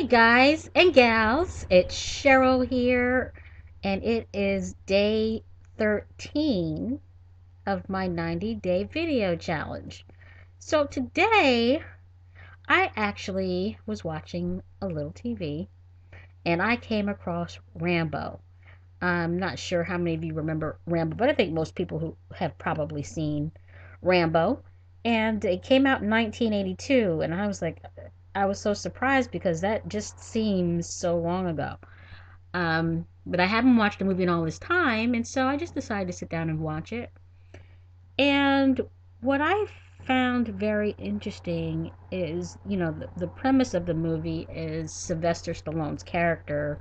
Hey guys and gals, it's Cheryl here, and it is day 13 of my 90-day video challenge. So today, I actually was watching a little TV and I came across Rambo. I'm not sure how many of you remember Rambo, but I think most people who have probably seen Rambo. And it came out in 1982, and I was so surprised because that just seems so long ago. But I haven't watched the movie in all this time, and so I just decided to sit down and watch it. And what I found very interesting is, the premise of the movie is Sylvester Stallone's character,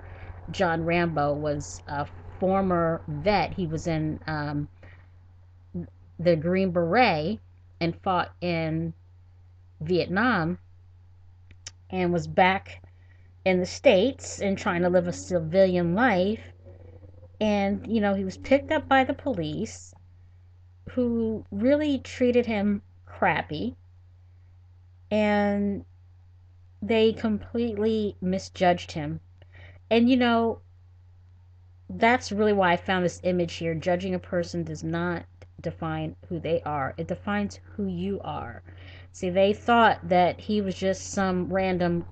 John Rambo, was a former vet. He was in the Green Beret and fought in Vietnam and was back in the States and trying to live a civilian life. And, he was picked up by the police who really treated him crappy, and they completely misjudged him. And, that's really why I found this image here. Judging a person does not define who they are, it defines who you are. See, they thought that he was just some random,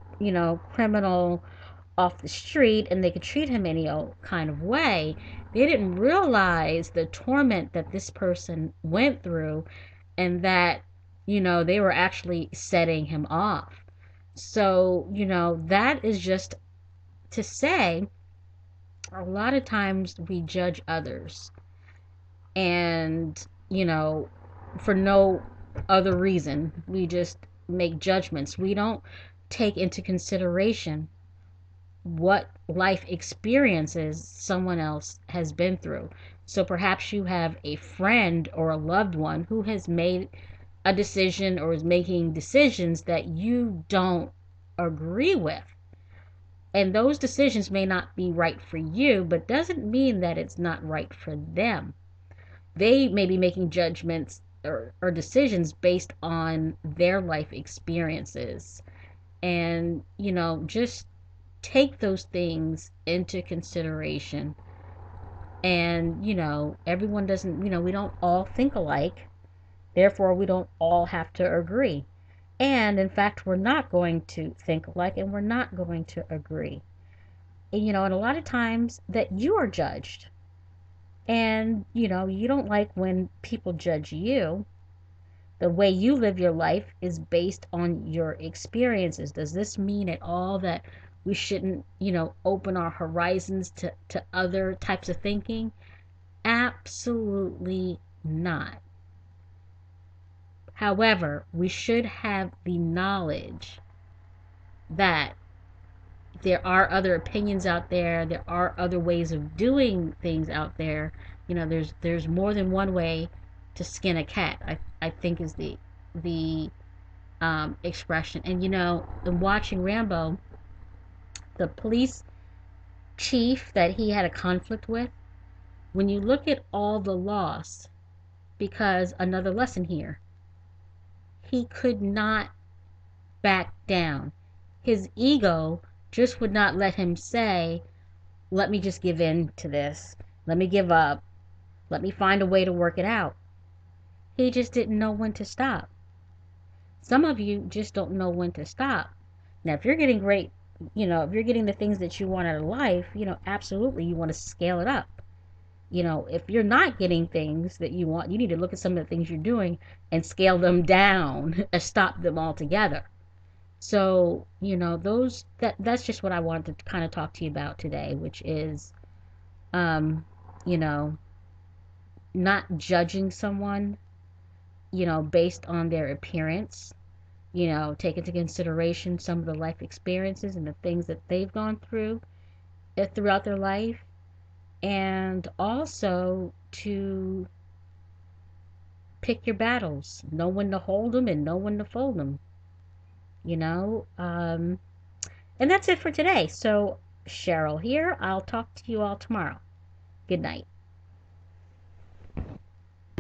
criminal off the street and they could treat him any old kind of way. They didn't realize the torment that this person went through and that, they were actually setting him off. So, that is just to say a lot of times we judge others and, for no other reason. We just make judgments. We don't take into consideration what life experiences someone else has been through. So perhaps you have a friend or a loved one who has made a decision or is making decisions that you don't agree with. And those decisions may not be right for you, but doesn't mean that it's not right for them. They may be making judgments or decisions based on their life experiences. And, just take those things into consideration. And, everyone doesn't, we don't all think alike. Therefore, we don't all have to agree. And in fact, we're not going to think alike and we're not going to agree. And, and a lot of times that you are judged. And, you don't like when people judge you. The way you live your life is based on your experiences. Does this mean at all that we shouldn't, open our horizons to other types of thinking? Absolutely not. However, we should have the knowledge that there are other opinions out there. There are other ways of doing things out there. There's more than one way to skin a cat. I think is the expression. And in watching Rambo, the police chief that he had a conflict with, when you look at all the loss, because another lesson here, he could not back down. His ego just would not let him say, let me just give in to this. Let me give up. Let me find a way to work it out. He just didn't know when to stop. Some of you just don't know when to stop. Now, if you're getting great, if you're getting the things that you want out of life, absolutely you want to scale it up. If you're not getting things that you want, you need to look at some of the things you're doing and scale them down and stop them altogether. So, that's just what I wanted to kind of talk to you about today, which is, um, you know, not judging someone, based on their appearance. Take into consideration some of the life experiences and the things that they've gone through throughout their life, and also to pick your battles, know when to hold them and know when to fold them. You know, um, and that's it for today. So, Cheryl here. I'll talk to you all tomorrow. Good night.